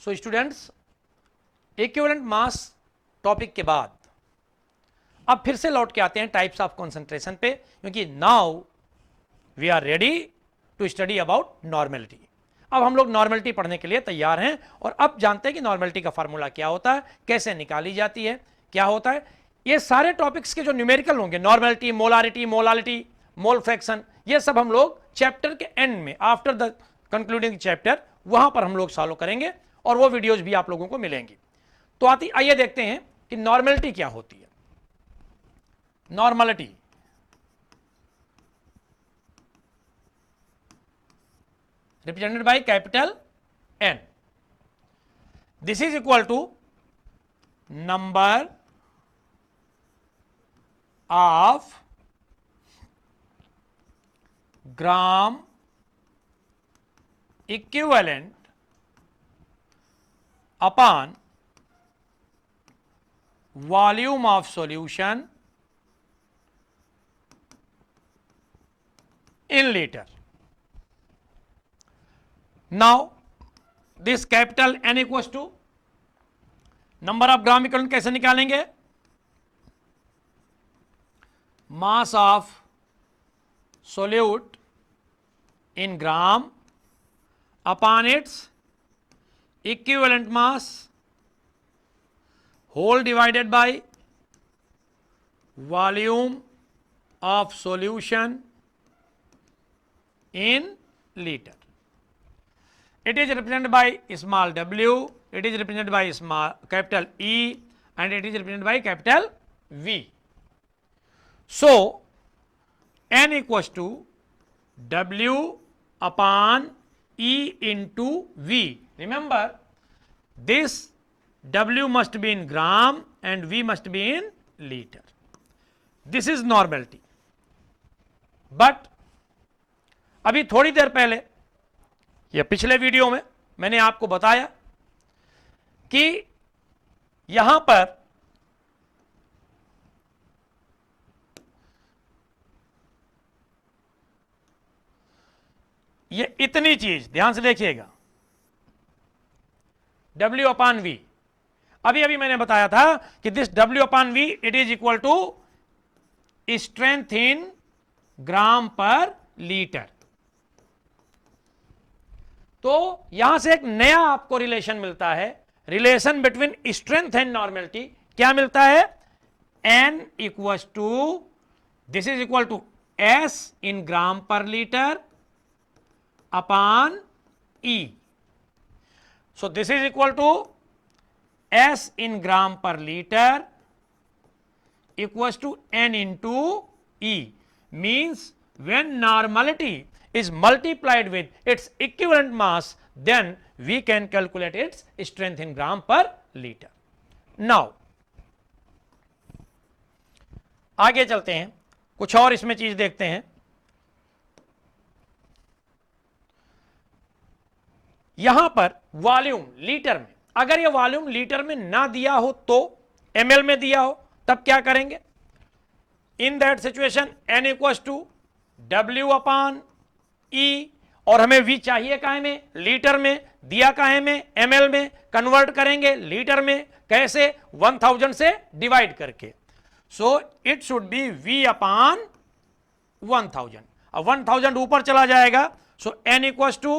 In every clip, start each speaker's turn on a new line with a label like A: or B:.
A: So students, equivalent mass topic के बाद अब फिर से लौट के आते हैं टाइप्स ऑफ कंसंट्रेशन पे, क्योंकि now we are ready to study about normality. अब हम लोग नॉर्मेलिटी पढ़ने के लिए तैयार हैं और अब जानते हैं कि नॉर्मेलिटी का फार्मूला क्या होता है, कैसे निकाली जाती है, क्या होता है। ये सारे टॉपिक्स के जो न्यूमेरिकल होंगे, normality, molarity, molality, mole fraction, ये सब हम लोग चैप्टर के एंड में, आफ्टर द कंक्लूडिंग चैप्टर, वहां पर हम लोग सॉल्व करेंगे और वो वीडियोज भी आप लोगों को मिलेंगी। तो आइए देखते हैं कि नॉर्मेलिटी क्या होती है। Normality represented by capital N. This is equal to number of gram equivalent upon volume of solution in liter. Now this capital N equals to number of gram equivalent कैसे निकालेंगे? Mass of solute in gram upon its equivalent mass whole divided by volume of solution in litre. It is represented by small w, it is represented by small capital E, and it is represented by capital V. So N equals to W upon E into V. Remember, this W must be in gram and V must be in liter. This is normality. But अभी थोड़ी देर पहले ये पिछले video में मैंने आपको बताया कि यहां पर ये इतनी चीज ध्यान से देखिएगा, W अपॉन V. अभी मैंने बताया था कि this W upon V it is equal to strength in gram per litre. तो यहां से एक नया आपको रिलेशन मिलता है, relation between strength and normality. क्या मिलता है? N equals to, this is equal to S in gram per litre upon E. So this is equal to S in gram per litre equals to N into E. Means when normality is multiplied with its equivalent mass, then we can calculate its strength in gram per liter. Now आगे चलते हैं, कुछ और इसमें चीज देखते हैं. यहां पर वॉल्यूम लीटर में, अगर ये वॉल्यूम लीटर में ना दिया हो तो ml में दिया हो, तब क्या करेंगे? In that situation N equals to W upon E, और हमें V चाहिए काहे में? लीटर में. दिया काहे में? ml में. कन्वर्ट करेंगे लीटर में. कैसे? 1000 से डिवाइड करके. So it should be V upon 1000. अब 1000 ऊपर चला जाएगा, so N equals to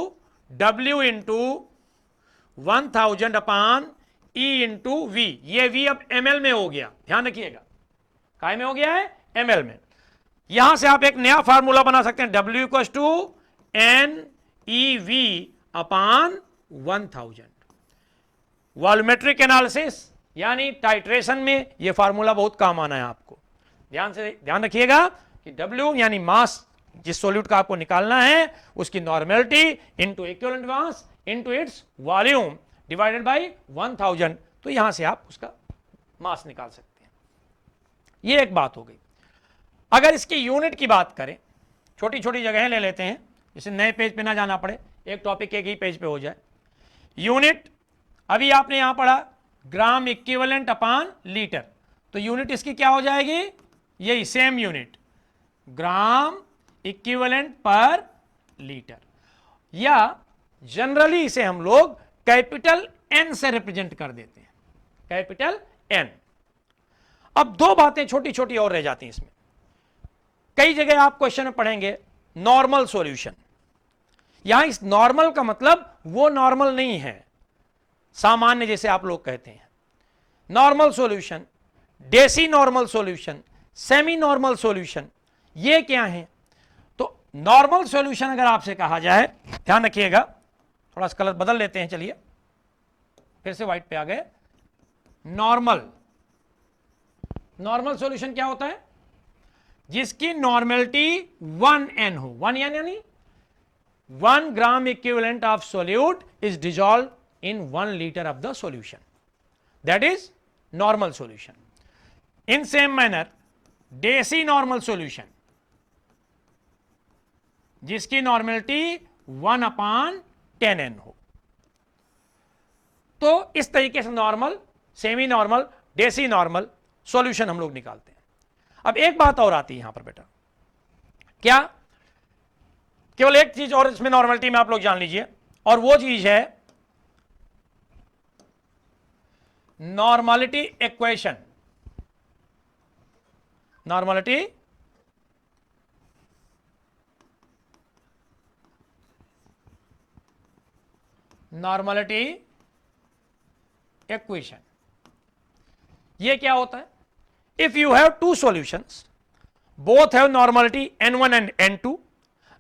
A: W into 1000 upon E into V. ये V अब ml में हो गया, ध्यान रखिएगा. काहे में हो गया है? ml में. यहां से आप एक नया फार्मूला बना सकते हैं, W equals to NeV upon 1000. Volumetric analysis यानी टाइट्रेशन में यह फार्मूला बहुत काम आना है आपको. ध्यान रखिएगा कि W यानी मास जिस सॉल्यूट का आपको निकालना है, उसकी normality into equivalent mass into its volume divided by 1000. तो यहां से आप उसका मास निकाल सकते हैं. यह एक बात हो गई. अगर इसकी यूनिट की बात करें, छोटी छोटी जगहें ले लेते हैं, जिससे नए पेज पे ना जाना पड़े, एक टॉपिक एक ही पेज पे हो जाए. यूनिट अभी आपने यहां पढ़ा ग्राम इक्विवेलेंट अपॉन लीटर, तो यूनिट इसकी क्या हो जाएगी? यही सेम यूनिट, ग्राम इक्विवेलेंट पर लीटर. या जनरली इसे हम लोग कैपिटल एन से रिप्रेजेंट कर देते हैं, कैपिटल एन। अब दो बातें छोटी छोटी और रह जाती हैं इसमें। कई जगह आप क्वेश्चन में पढ़ेंगे नॉर्मल सॉल्यूशन। यहां इस नॉर्मल का मतलब वो नॉर्मल नहीं है सामान्य जैसे आप लोग कहते हैं। Normal solution, deci normal solution, semi normal solution, ये क्या है? तो नॉर्मल सॉल्यूशन अगर आपसे कहा जाए, ध्यान रखिएगा, थोड़ा सा कलर बदल लेते हैं, चलिए फिर से व्हाइट पे आ गए। नॉर्मल सॉल्यूशन क्या होता है? जिसकी नॉर्मेलिटी 1n हो। 1n यानी 1 gram equivalent of solute is dissolve in 1 liter of the solution. That is normal solution. In same manner, Desi normal solution, जिसकी नॉर्मेलिटी 1/10n हो। तो इस तरीके से normal, semi normal, deci normal solution हम लोग निकालते हैं। अब एक बात और आती है यहां पर बेटा, क्या? केवल एक चीज और इसमें नॉर्मेलिटी में आप लोग जान लीजिए, और वो चीज है नॉर्मलिटी इक्वेशन। नॉर्मलिटी इक्वेशन, ये क्या होता है? If you have two solutions, both have normality n1 and n2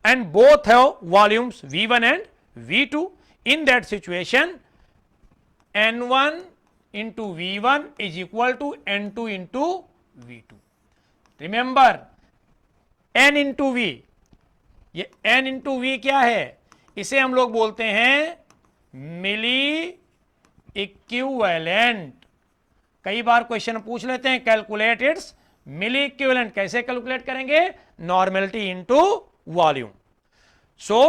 A: and both have volumes v1 and v2, in that situation n1 into v1 is equal to n2 into v2. Remember n into v, ये n into v क्या है? इसे हम लोग बोलते हैं मिली equivalent. कई बार question पूछ लेते हैं कैलकुलेट इट्स मिली इक्विवेलेंट। कैसे कैलकुलेट करेंगे? Normality into volume. So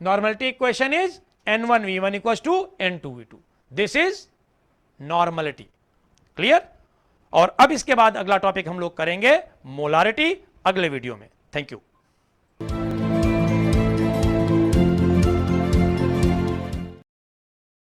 A: normality equation is n1 v1 equals to n2 v2। This is normality. Clear? और अब इसके बाद अगला टॉपिक हम लोग करेंगे मोलारिटी, अगले वीडियो में। Thank you.